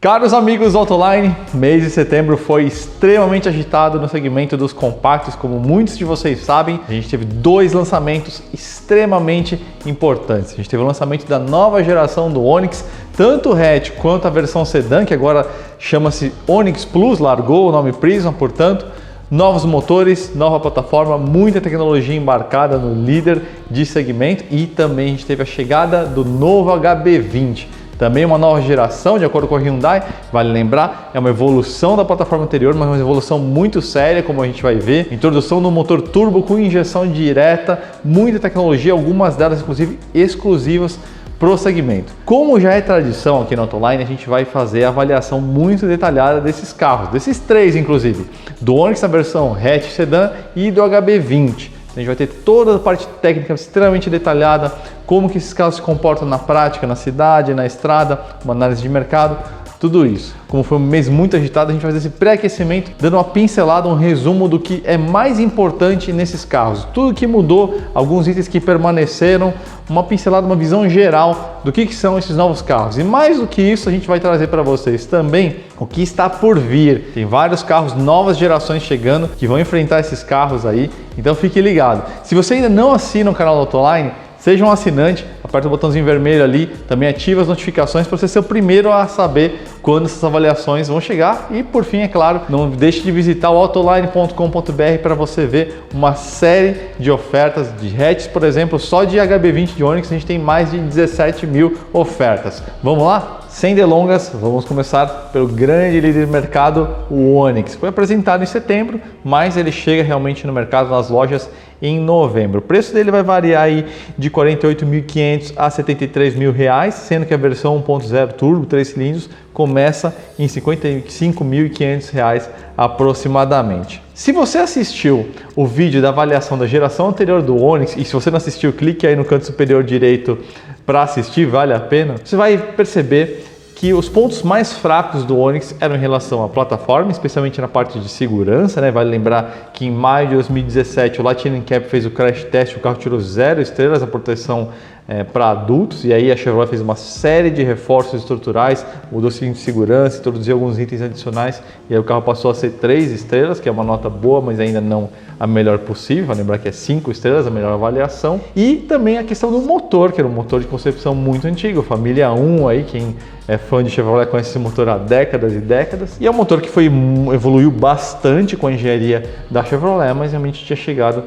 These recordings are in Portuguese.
Caros amigos do Autoline, mês de setembro foi extremamente agitado no segmento dos compactos, como muitos de vocês sabem. A gente teve dois lançamentos extremamente importantes. A gente teve o lançamento da nova geração do Onix, tanto o hatch quanto a versão sedã, que agora chama-se Onix Plus, largou o nome Prisma, portanto, novos motores, nova plataforma, muita tecnologia embarcada no líder de segmento, e também a gente teve a chegada do novo HB20. Também uma nova geração, de acordo com a Hyundai, vale lembrar, é uma evolução da plataforma anterior, mas uma evolução muito séria, como a gente vai ver. Introdução do motor turbo com injeção direta, muita tecnologia, algumas delas inclusive exclusivas para o segmento. Como já é tradição aqui no Autoline, a gente vai fazer a avaliação muito detalhada desses carros, desses três inclusive, do Onix na versão hatch sedã e do HB20. A gente vai ter toda a parte técnica extremamente detalhada, como que esses carros se comportam na prática, na cidade, na estrada, uma análise de mercado, tudo isso. Como foi um mês muito agitado, a gente vai fazer esse pré-aquecimento, dando uma pincelada, um resumo do que é mais importante nesses carros. Tudo que mudou, alguns itens que permaneceram, uma pincelada, uma visão geral do que são esses novos carros. E mais do que isso, a gente vai trazer para vocês também o que está por vir. Tem vários carros, novas gerações chegando, que vão enfrentar esses carros aí, então fique ligado. Se você ainda não assina o canal do Autoline, seja um assinante, aperta o botãozinho vermelho ali, também ativa as notificações para você ser o primeiro a saber quando essas avaliações vão chegar. E por fim, é claro, não deixe de visitar o autoline.com.br para você ver uma série de ofertas de hatches, por exemplo, só de HB20 de Onix a gente tem mais de 17 mil ofertas. Vamos lá? Sem delongas, vamos começar pelo grande líder do mercado, o Onix. Foi apresentado em setembro, mas ele chega realmente no mercado, nas lojas, em novembro. O preço dele vai variar aí de R$ 48.500 a R$ 73.000, sendo que a versão 1.0 turbo, 3 cilindros, começa em R$ 55.500 aproximadamente. Se você assistiu o vídeo da avaliação da geração anterior do Onix, e se você não assistiu, clique aí no canto superior direito para assistir, vale a pena, você vai perceber que os pontos mais fracos do Onix eram em relação à plataforma, especialmente na parte de segurança, né? Vale lembrar que em maio de 2017 o Lightning Cap fez o crash test, o carro tirou 0 estrelas na proteção para adultos, e aí a Chevrolet fez uma série de reforços estruturais, mudou o cinto de segurança, introduziu alguns itens adicionais, e aí o carro passou a ser 3 estrelas, que é uma nota boa, mas ainda não a melhor possível. Vai lembrar que é 5 estrelas, a melhor avaliação. E também a questão do motor, que era um motor de concepção muito antigo, família 1 aí, quem é fã de Chevrolet conhece esse motor há décadas e décadas, e é um motor que evoluiu bastante com a engenharia da Chevrolet, mas realmente tinha chegado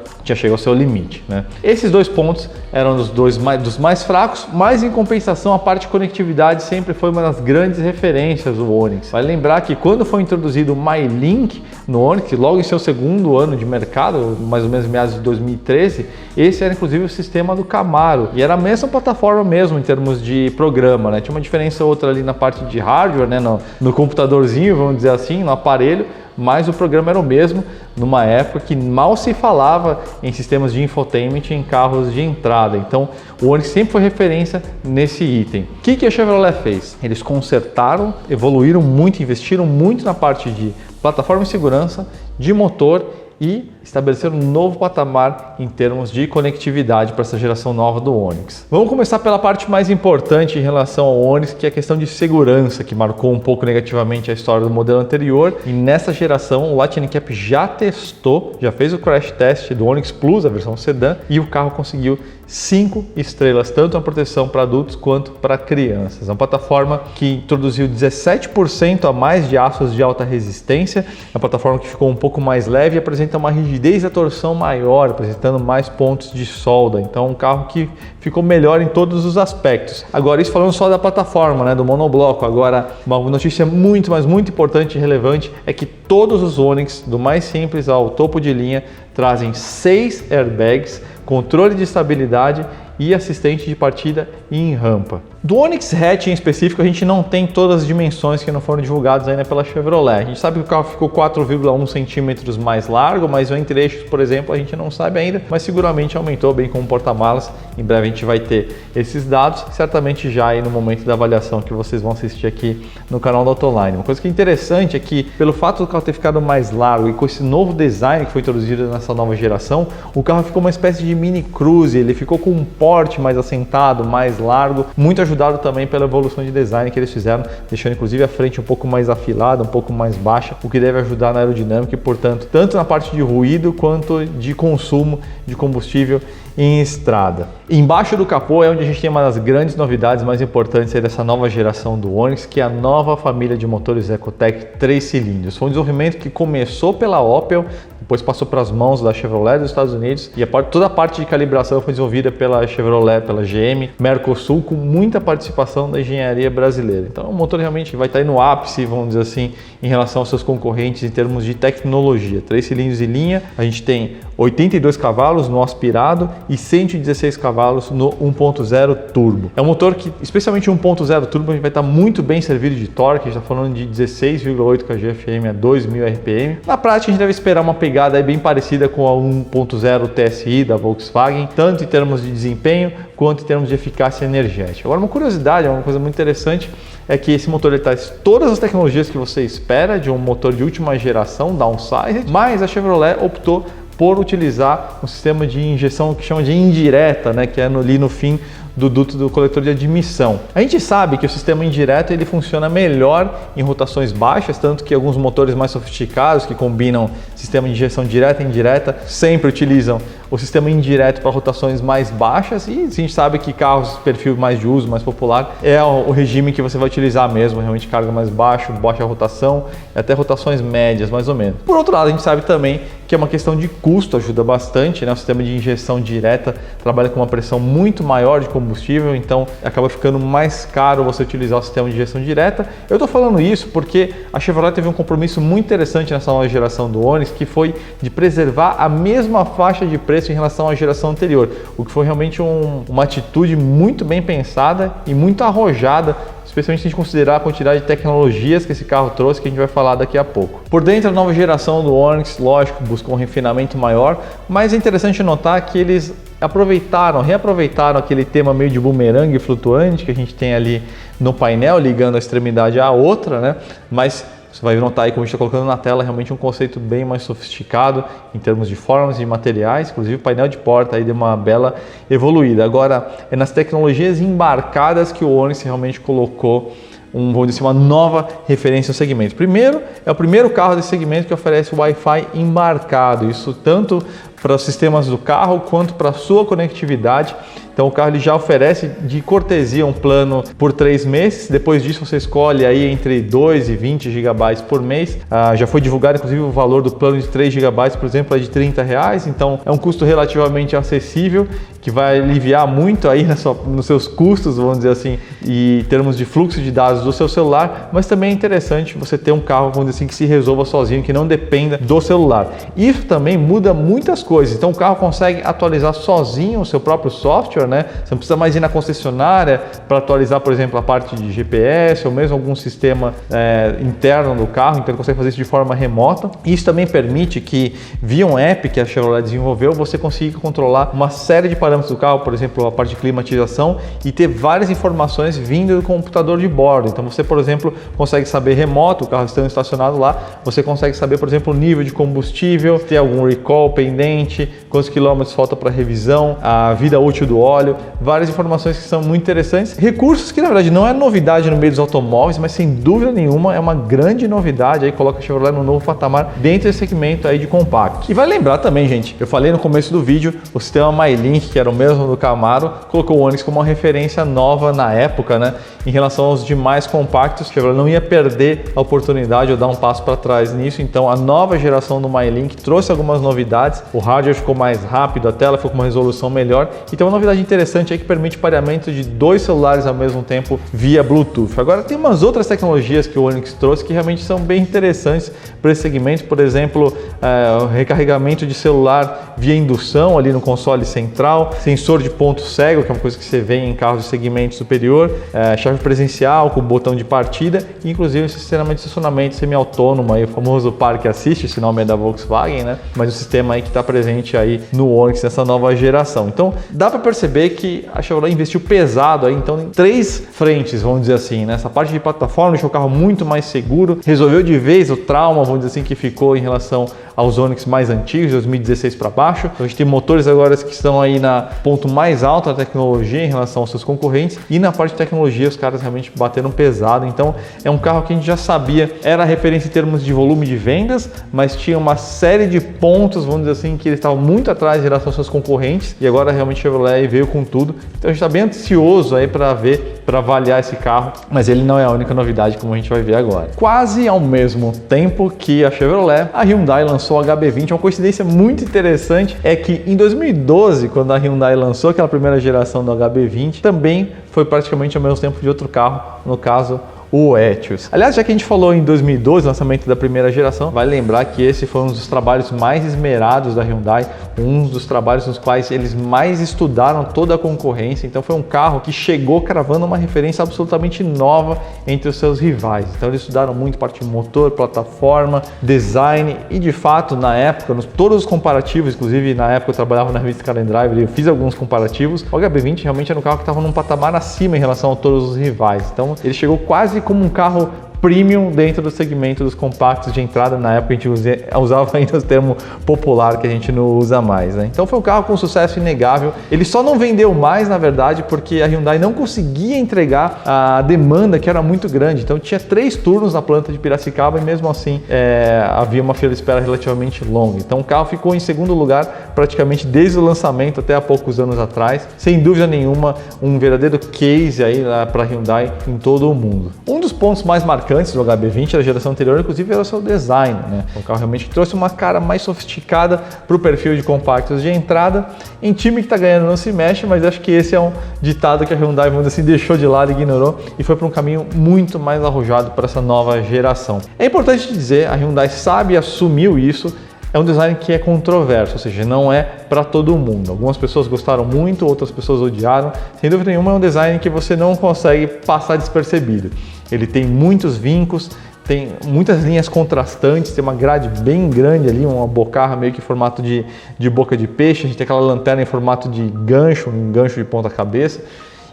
ao seu limite, né? Esses dois pontos eram dos mais fracos, mas em compensação a parte de conectividade sempre foi uma das grandes referências do Onix. Vai lembrar que quando foi introduzido o MyLink no Onix, logo em seu segundo ano de mercado, mais ou menos meados de 2013, esse era inclusive o sistema do Camaro, e era a mesma plataforma mesmo em termos de programa, né? Tinha uma diferença outra ali na parte de hardware, né? No computadorzinho, vamos dizer assim, no aparelho, mas o programa era o mesmo numa época que mal se falava em sistemas de infotainment em carros de entrada. Então o Onix sempre foi referência nesse item. O que a Chevrolet fez? Eles consertaram, evoluíram muito, investiram muito na parte de plataforma de segurança, de motor, e estabelecer um novo patamar em termos de conectividade para essa geração nova do Onix. Vamos começar pela parte mais importante em relação ao Onix, que é a questão de segurança, que marcou um pouco negativamente a história do modelo anterior. E nessa geração o Lightning Cap já fez o crash test do Onix Plus, a versão sedã, e o carro conseguiu 5 estrelas, tanto na proteção para adultos quanto para crianças. É uma plataforma que introduziu 17% a mais de aços de alta resistência, é uma plataforma que ficou um pouco mais leve e apresenta uma rigidez da torção maior, apresentando mais pontos de solda. Então um carro que ficou melhor em todos os aspectos. Agora, isso falando só da plataforma, né, do monobloco. Agora, uma notícia muito importante e relevante é que todos os Onix, do mais simples ao topo de linha, trazem 6 airbags, controle de estabilidade e assistente de partida em rampa. Do Onix Hatch em específico, a gente não tem todas as dimensões que não foram divulgadas ainda pela Chevrolet. A gente sabe que o carro ficou 4,1 centímetros mais largo, mas entre eixos, por exemplo, a gente não sabe ainda, mas seguramente aumentou, bem como porta-malas. Em breve a gente vai ter esses dados, certamente já aí no momento da avaliação que vocês vão assistir aqui no canal do Autoline. Uma coisa que é interessante é que, pelo fato do carro ter ficado mais largo e com esse novo design que foi introduzido nessa nova geração, o carro ficou uma espécie de mini cruise, ele ficou com um porte mais assentado, mais largo, muito ajudado também pela evolução de design que eles fizeram, deixando inclusive a frente um pouco mais afilada, um pouco mais baixa, o que deve ajudar na aerodinâmica e, portanto, tanto na parte de ruído quanto de consumo de combustível em estrada. Embaixo do capô é onde a gente tem uma das grandes novidades mais importantes aí dessa nova geração do Onix, que é a nova família de motores Ecotec 3 cilindros. Foi um desenvolvimento que começou pela Opel, depois passou para as mãos da Chevrolet dos Estados Unidos e toda a parte de calibração foi desenvolvida pela Chevrolet, pela GM, Mercosul, com muita participação da engenharia brasileira. Então o motor realmente vai estar aí no ápice, vamos dizer assim, em relação aos seus concorrentes em termos de tecnologia. 3 cilindros em linha, a gente tem 82 cavalos no aspirado e 116 cavalos no 1.0 turbo. É um motor que, especialmente 1.0 turbo, a gente vai estar muito bem servido de torque, a gente está falando de 16,8 kgfm a 2.000 RPM. Na prática, a gente deve esperar uma pegada aí bem parecida com a 1.0 TSI da Volkswagen, tanto em termos de desempenho quanto em termos de eficácia energética. Agora, uma curiosidade, uma coisa muito interessante, é que esse motor ele traz todas as tecnologias que você espera de um motor de última geração, downsized, mas a Chevrolet optou por utilizar um sistema de injeção que chama de indireta, né, que é ali no fim do duto do coletor de admissão. A gente sabe que o sistema indireto ele funciona melhor em rotações baixas, tanto que alguns motores mais sofisticados que combinam sistema de injeção direta e indireta sempre utilizam o sistema indireto para rotações mais baixas, e a gente sabe que carros perfil mais de uso, mais popular, é o regime que você vai utilizar mesmo, realmente carga mais baixo, baixa rotação, até rotações médias mais ou menos. Por outro lado, a gente sabe também que é uma questão de custo, ajuda bastante, né? O sistema de injeção direta trabalha com uma pressão muito maior de combustível, então acaba ficando mais caro você utilizar o sistema de injeção direta. Eu estou falando isso porque a Chevrolet teve um compromisso muito interessante nessa nova geração do Onix, que foi de preservar a mesma faixa de preço em relação à geração anterior, o que foi realmente uma atitude muito bem pensada e muito arrojada, especialmente se a gente considerar a quantidade de tecnologias que esse carro trouxe, que a gente vai falar daqui a pouco. Por dentro, a nova geração do Onix, lógico, busca um refinamento maior, mas é interessante notar que eles reaproveitaram aquele tema meio de bumerangue flutuante que a gente tem ali no painel, ligando a extremidade à outra, né? Mas você vai notar aí, como a gente está colocando na tela, realmente um conceito bem mais sofisticado em termos de formas e materiais, inclusive o painel de porta aí deu uma bela evoluída. Agora, é nas tecnologias embarcadas que o Onix realmente colocou vamos dizer, uma nova referência ao segmento. Primeiro, é o primeiro carro desse segmento que oferece Wi-Fi embarcado, isso tanto para os sistemas do carro quanto para a sua conectividade. Então o carro ele já oferece de cortesia um plano por 3 meses, depois disso você escolhe aí entre 2 e 20 GB por mês. Já foi divulgado inclusive o valor do plano de 3 GB, por exemplo, é de R$30, então é um custo relativamente acessível, que vai aliviar muito aí nos seus custos, vamos dizer assim, em termos de fluxo de dados do seu celular, mas também é interessante você ter um carro, vamos dizer assim, que se resolva sozinho, que não dependa do celular. Isso também muda muitas coisas, então o carro consegue atualizar sozinho o seu próprio software, né? Você não precisa mais ir na concessionária para atualizar, por exemplo, a parte de GPS ou mesmo algum sistema interno do carro, então ele consegue fazer isso de forma remota. Isso também permite que, via um app que a Chevrolet desenvolveu, você consiga controlar uma série de parâmetros do carro, por exemplo, a parte de climatização, e ter várias informações vindo do computador de bordo. Então você, por exemplo, consegue saber remoto, o carro estando estacionado lá, você consegue saber, por exemplo, o nível de combustível, ter algum recall pendente, quantos quilômetros falta para revisão, a vida útil do óleo, várias informações que são muito interessantes. Recursos que, na verdade, não é novidade no meio dos automóveis, mas sem dúvida nenhuma é uma grande novidade, aí coloca a Chevrolet no novo patamar dentro desse segmento aí de compacto. E vai lembrar também, gente, eu falei no começo do vídeo, o sistema MyLink, que era o mesmo do Camaro, colocou o Onix como uma referência nova na época, né? Em relação aos demais compactos, a Chevrolet não ia perder a oportunidade ou dar um passo para trás nisso, então a nova geração do MyLink trouxe algumas novidades, o hardware ficou mais rápido, a tela ficou com uma resolução melhor, então uma novidade interessante é que permite pareamento de 2 celulares ao mesmo tempo via Bluetooth. Agora tem umas outras tecnologias que o Onix trouxe que realmente são bem interessantes para esse segmento, por exemplo, o recarregamento de celular via indução ali no console central, sensor de ponto cego, que é uma coisa que você vê em carros de segmento superior, chave presencial com botão de partida, e inclusive esse sistema de estacionamento semi-autônomo, aí, o famoso Park Assist, esse nome é da Volkswagen, né? Mas o sistema aí que está presente aí no Onix nessa nova geração. Então dá para perceber que a Chevrolet investiu pesado aí, então, em 3 frentes, vamos dizer assim, né? Essa parte de plataforma deixou o carro muito mais seguro, resolveu de vez o trauma, vamos dizer assim, que ficou em relação aos Onix mais antigos, 2016 para baixo. Então a gente tem motores agora que estão aí na ponto mais alto da tecnologia em relação aos seus concorrentes, e na parte de tecnologia os caras realmente bateram pesado. Então é um carro que a gente já sabia, era referência em termos de volume de vendas, mas tinha uma série de pontos, vamos dizer assim, que ele estava muito atrás em relação aos seus concorrentes, e agora realmente a Chevrolet veio com tudo. Então a gente está bem ansioso aí para ver, para avaliar esse carro, mas ele não é a única novidade, como a gente vai ver agora. Quase ao mesmo tempo que a Chevrolet, a Hyundai lançou o HB20. Uma coincidência muito interessante é que em 2012, quando a Hyundai lançou aquela primeira geração do HB20, também foi praticamente ao mesmo tempo de outro carro, no caso o Etios. Aliás, já que a gente falou em 2012, lançamento da primeira geração, vale lembrar que esse foi um dos trabalhos mais esmerados da Hyundai, um dos trabalhos nos quais eles mais estudaram toda a concorrência. Então foi um carro que chegou cravando uma referência absolutamente nova entre os seus rivais. Então eles estudaram muito parte de motor, plataforma, design, e de fato na época, todos os comparativos, inclusive na época eu trabalhava na revista Car and Driver e eu fiz alguns comparativos, o HB20 realmente era um carro que estava num patamar acima em relação a todos os rivais. Então ele chegou quase como um carro premium dentro do segmento dos compactos de entrada. Na época a gente usava ainda o termo popular, que a gente não usa mais, né? Então foi um carro com sucesso inegável. Ele só não vendeu mais, na verdade, porque a Hyundai não conseguia entregar a demanda, que era muito grande. Então tinha 3 turnos na planta de Piracicaba e mesmo assim havia uma fila de espera relativamente longa. Então o carro ficou em segundo lugar praticamente desde o lançamento até há poucos anos atrás. Sem dúvida nenhuma, um verdadeiro case aí para a Hyundai em todo o mundo. Um dos pontos mais marcantes do HB20 da geração anterior, inclusive, era o seu design, né? Um carro realmente trouxe uma cara mais sofisticada para o perfil de compactos de entrada. Em time que está ganhando não se mexe, mas acho que esse é um ditado que a Hyundai, vamos dizer assim, deixou de lado, ignorou e foi para um caminho muito mais arrojado para essa nova geração. É importante dizer, a Hyundai sabe e assumiu isso. É um design que é controverso, ou seja, não é para todo mundo. Algumas pessoas gostaram muito, outras pessoas odiaram. Sem dúvida nenhuma, é um design que você não consegue passar despercebido. Ele tem muitos vincos, tem muitas linhas contrastantes, tem uma grade bem grande ali, uma bocarra meio que em formato de boca de peixe. A gente tem aquela lanterna em formato de gancho, um gancho de ponta cabeça.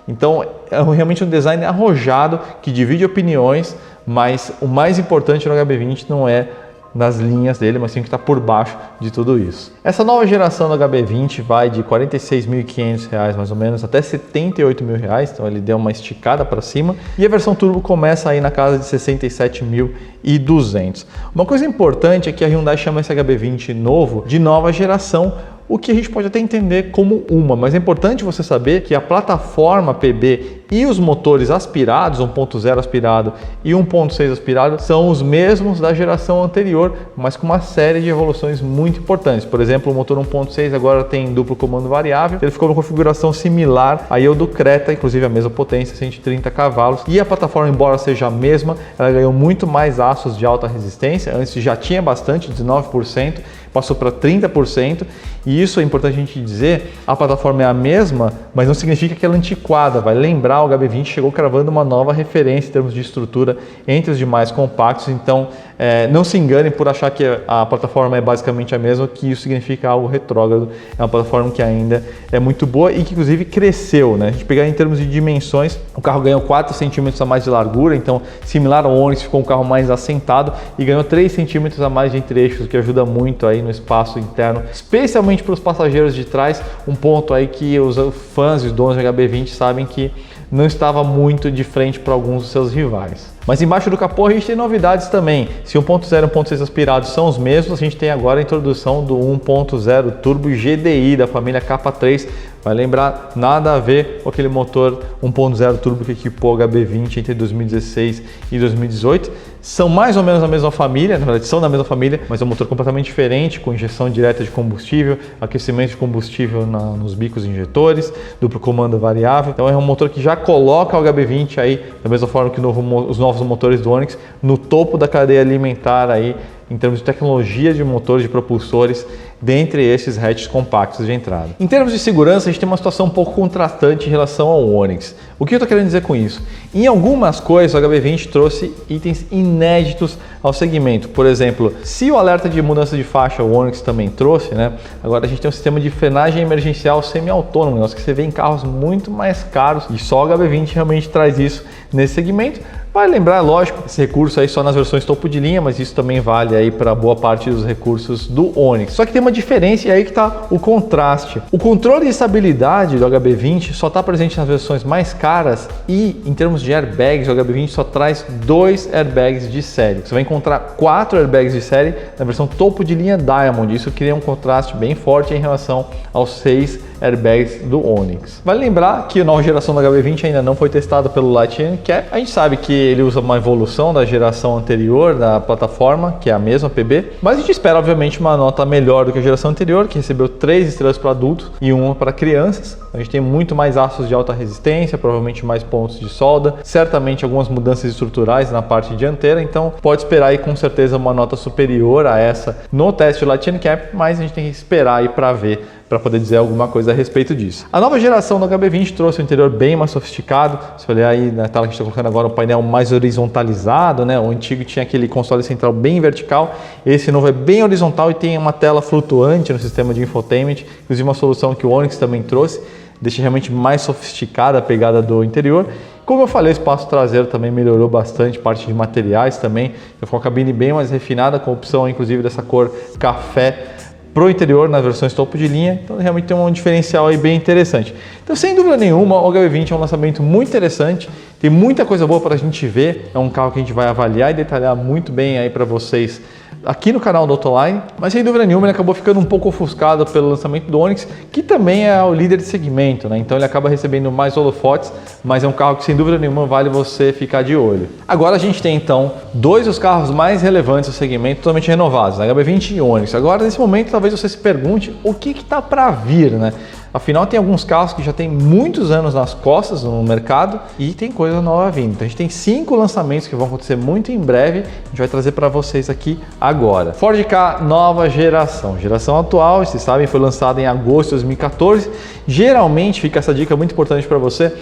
Então é realmente um design arrojado que divide opiniões, mas o mais importante no HB20 não é nas linhas dele, mas sim que está por baixo de tudo isso. Essa nova geração do HB20 vai de R$ 46.500 mais ou menos até R$ 78.000, então ele deu uma esticada para cima, e a versão turbo começa aí na casa de R$ 67.200. Uma coisa importante é que a Hyundai chama esse HB20 novo de nova geração, o que a gente pode até entender como mas é importante você saber que a plataforma PB e os motores aspirados, 1.0 aspirado e 1.6 aspirado, são os mesmos da geração anterior, mas com uma série de evoluções muito importantes. Por exemplo, o motor 1.6 agora tem duplo comando variável, ele ficou numa configuração similar aí ao do Creta, inclusive a mesma potência, 130 cavalos, e a plataforma, embora seja a mesma, ela ganhou muito mais aços de alta resistência. Antes já tinha bastante, 19%, passou para 30%, e isso é importante a gente dizer, a plataforma é a mesma, mas não significa que ela é antiquada. Vai lembrar, o HB20 chegou cravando uma nova referência em termos de estrutura entre os demais compactos, então não se enganem por achar que a plataforma é basicamente a mesma, que isso significa algo retrógrado. É uma plataforma que ainda é muito boa e que inclusive cresceu, né? A gente pegar em termos de dimensões, o carro ganhou 4 centímetros a mais de largura, então similar ao Onix, ficou um carro mais assentado, e ganhou 3 centímetros a mais de entre-eixos, o que ajuda muito aí no espaço interno, especialmente para os passageiros de trás, um ponto aí que os fãs e os donos de HB20 sabem que não estava muito de frente para alguns dos seus rivais. Mas embaixo do capô a gente tem novidades também. Se 1.0 e 1.6 aspirados são os mesmos, a gente tem agora a introdução do 1.0 Turbo GDI da família K3. Vai lembrar, nada a ver com aquele motor 1.0 Turbo que equipou o HB20 entre 2016 e 2018. São mais ou menos a mesma família, na verdade são da mesma família, mas é um motor completamente diferente, com injeção direta de combustível, aquecimento de combustível nos bicos injetores, duplo comando variável. Então é um motor que já coloca o HB20 aí, da mesma forma que os novos motores do Onix, no topo da cadeia alimentar aí, em termos de tecnologia de motores, de propulsores, dentre esses hatches compactos de entrada. Em termos de segurança, a gente tem uma situação um pouco contrastante em relação ao Onix. O que eu estou querendo dizer com isso? Em algumas coisas, o HB20 trouxe itens inéditos ao segmento. Por exemplo, se o alerta de mudança de faixa o Onix também trouxe, né? Agora a gente tem um sistema de frenagem emergencial semi-autônomo, um negócio que você vê em carros muito mais caros, e só o HB20 realmente traz isso nesse segmento. Vale lembrar, lógico, esse recurso aí só nas versões topo de linha, mas isso também vale aí para boa parte dos recursos do Onix. Só que tem uma diferença e aí que está o contraste. O controle de estabilidade do HB20 só está presente nas versões mais caras e em termos de airbags, o HB20 só traz 2 airbags de série. Você vai encontrar 4 airbags de série na versão topo de linha Diamond. Isso cria um contraste bem forte em relação aos 6 airbags do Onix. Vale lembrar que a nova geração do HB20 ainda não foi testada pelo Lightning Cap. A gente sabe que ele usa uma evolução da geração anterior da plataforma, que é a mesma PB, mas a gente espera obviamente uma nota melhor do que a geração anterior, que recebeu 3 estrelas para adultos e 1 para crianças. A gente tem muito mais aços de alta resistência, provavelmente mais pontos de solda, certamente algumas mudanças estruturais na parte dianteira, então pode esperar aí com certeza uma nota superior a essa no teste Lightning Cap, mas a gente tem que esperar aí para ver, para poder dizer alguma coisa a respeito disso. A nova geração do HB20 trouxe um interior bem mais sofisticado. Se olhar aí na tela que a gente está colocando agora, um painel mais horizontalizado, né? O antigo tinha aquele console central bem vertical, esse novo é bem horizontal e tem uma tela flutuante no sistema de infotainment, inclusive uma solução que o Onix também trouxe, deixa realmente mais sofisticada a pegada do interior. Como eu falei, o espaço traseiro também melhorou bastante, parte de materiais também, ficou uma cabine bem mais refinada, com a opção inclusive dessa cor café pro interior nas versões topo de linha, então realmente tem um diferencial aí bem interessante. Então, sem dúvida nenhuma, o HB20 é um lançamento muito interessante, tem muita coisa boa para a gente ver, é um carro que a gente vai avaliar e detalhar muito bem aí para vocês aqui no canal do Autoline, mas sem dúvida nenhuma ele acabou ficando um pouco ofuscado pelo lançamento do Onix, que também é o líder de segmento, né? Então ele acaba recebendo mais holofotes, mas é um carro que sem dúvida nenhuma vale você ficar de olho. Agora a gente tem então 2 dos carros mais relevantes do segmento totalmente renovados, né? HB20 e Onix. Agora nesse momento talvez você se pergunte o que está para vir, né? Afinal, tem alguns carros que já tem muitos anos nas costas no mercado e tem coisa nova vindo. Então a gente tem 5 lançamentos que vão acontecer muito em breve. A gente vai trazer para vocês aqui agora. Ford Ka nova geração. Geração atual, vocês sabem, foi lançada em agosto de 2014. Geralmente, fica essa dica muito importante para você.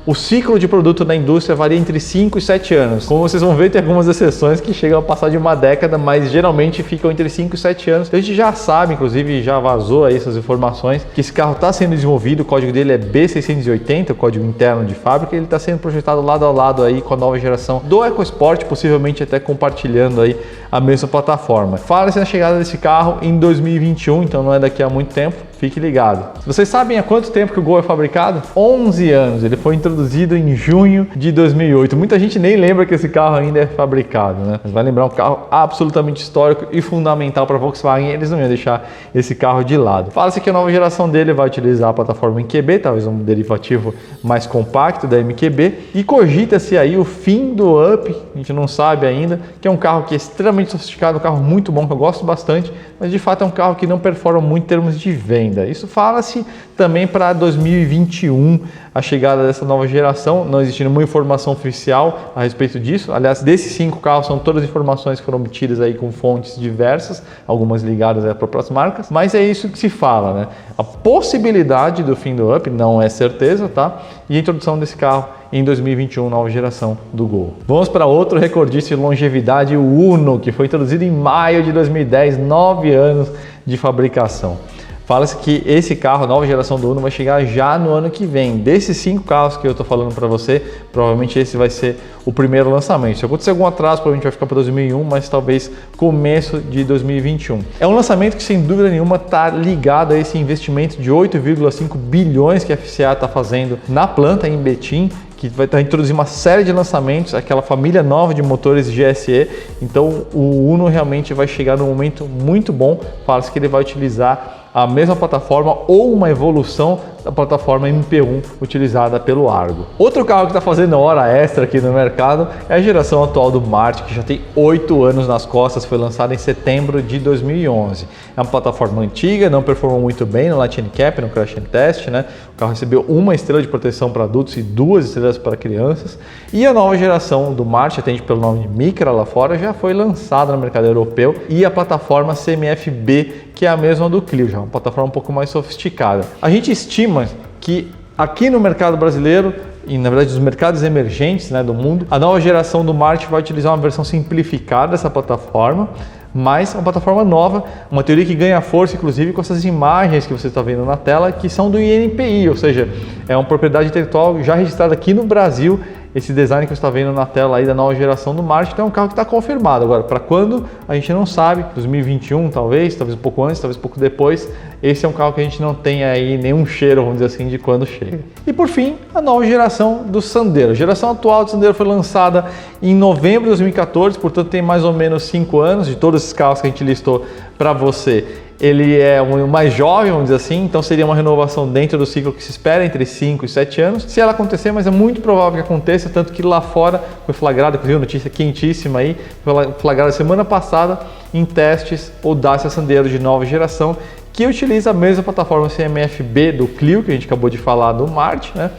O ciclo de produto na indústria varia entre 5 e 7 anos. Como vocês vão ver, tem algumas exceções que chegam a passar de uma década, mas geralmente ficam entre 5 e 7 anos. Então a gente já sabe, inclusive já vazou aí essas informações, que esse carro está sendo desenvolvido, o código dele é B680, o código interno de fábrica, ele está sendo projetado lado a lado aí com a nova geração do EcoSport, possivelmente até compartilhando aí a mesma plataforma. Fala-se na chegada desse carro em 2021, então não é daqui a muito tempo. Fique ligado. Vocês sabem há quanto tempo que o Gol é fabricado? 11 anos. Ele foi introduzido em junho de 2008. Muita gente nem lembra que esse carro ainda é fabricado, né? Mas vai lembrar um carro absolutamente histórico e fundamental para a Volkswagen. Eles não iam deixar esse carro de lado. Fala-se que a nova geração dele vai utilizar a plataforma MQB, talvez um derivativo mais compacto da MQB. E cogita-se aí o fim do Up, a gente não sabe ainda, que é um carro que é extremamente sofisticado, um carro muito bom, que eu gosto bastante, mas de fato é um carro que não performa muito em termos de venda. Isso fala-se também para 2021, a chegada dessa nova geração, não existe nenhuma informação oficial a respeito disso. Aliás, desses 5 carros são todas informações que foram obtidas aí com fontes diversas, algumas ligadas a próprias marcas, mas é isso que se fala, né? A possibilidade do fim do Up não é certeza, tá? E a introdução desse carro em 2021, nova geração do Gol. Vamos para outro recordista de longevidade, o Uno, que foi introduzido em maio de 2010, 9 anos de fabricação. Fala-se que esse carro, a nova geração do Uno, vai chegar já no ano que vem. Desses 5 carros que eu estou falando para você, provavelmente esse vai ser o primeiro lançamento. Se acontecer algum atraso, provavelmente vai ficar para 2001, mas talvez começo de 2021. É um lançamento que, sem dúvida nenhuma, está ligado a esse investimento de 8,5 bilhões que a FCA está fazendo na planta em Betim, que vai introduzir uma série de lançamentos, aquela família nova de motores GSE. Então o Uno realmente vai chegar num momento muito bom. Fala-se que ele vai utilizar a mesma plataforma ou uma evolução da plataforma MP1 utilizada pelo Argo. Outro carro que está fazendo hora extra aqui no mercado é a geração atual do Marti, que já tem 8 anos nas costas, foi lançada em setembro de 2011. É uma plataforma antiga, não performou muito bem no Lightning Cap, no Crash and Test, né? O carro recebeu 1 estrela de proteção para adultos e 2 estrelas para crianças. E a nova geração do Marti, atende pelo nome de Micra lá fora, já foi lançada no mercado europeu, e a plataforma CMF-B, que é a mesma do Clio, já uma plataforma um pouco mais sofisticada. A gente estima que aqui no mercado brasileiro, e na verdade dos mercados emergentes, né, do mundo, a nova geração do Marti vai utilizar uma versão simplificada dessa plataforma, mas uma plataforma nova, uma teoria que ganha força inclusive com essas imagens que você está vendo na tela, que são do INPI, ou seja, é uma propriedade intelectual já registrada aqui no Brasil, esse design que você está vendo na tela aí da nova geração do March. Então é um carro que está confirmado. Agora, para quando? A gente não sabe, 2021 talvez um pouco antes, talvez um pouco depois. Esse é um carro que a gente não tem aí nenhum cheiro, vamos dizer assim, de quando chega. E por fim, a nova geração do Sandero. A geração atual do Sandero foi lançada em novembro de 2014, portanto tem mais ou menos 5 anos. De todos esses carros que a gente listou para você, ele é o mais jovem, vamos dizer assim, então seria uma renovação dentro do ciclo que se espera, entre 5 e 7 anos. Se ela acontecer, mas é muito provável que aconteça, tanto que lá fora foi flagrada, inclusive notícia quentíssima aí, foi flagrada semana passada em testes o Dacia Sandero de nova geração, que utiliza a mesma plataforma CMF-B do Clio, que a gente acabou de falar do March, né?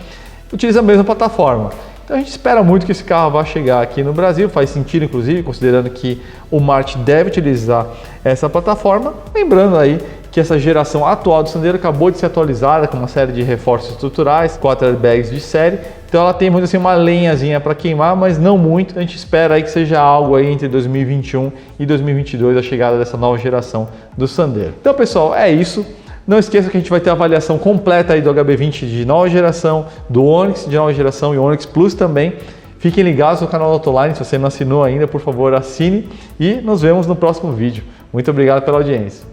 Utiliza a mesma plataforma. Então a gente espera muito que esse carro vá chegar aqui no Brasil, faz sentido inclusive, considerando que o March deve utilizar essa plataforma. Lembrando aí que essa geração atual do Sandero acabou de ser atualizada com uma série de reforços estruturais, 4 airbags de série, então ela tem muito assim uma lenhazinha para queimar, mas não muito. A gente espera aí que seja algo aí entre 2021 e 2022 a chegada dessa nova geração do Sandero. Então pessoal, é isso. Não esqueça que a gente vai ter a avaliação completa aí do HB20 de nova geração, do Onix de nova geração e Onix Plus também. Fiquem ligados no canal Autoline, se você não assinou ainda, por favor assine e nos vemos no próximo vídeo. Muito obrigado pela audiência.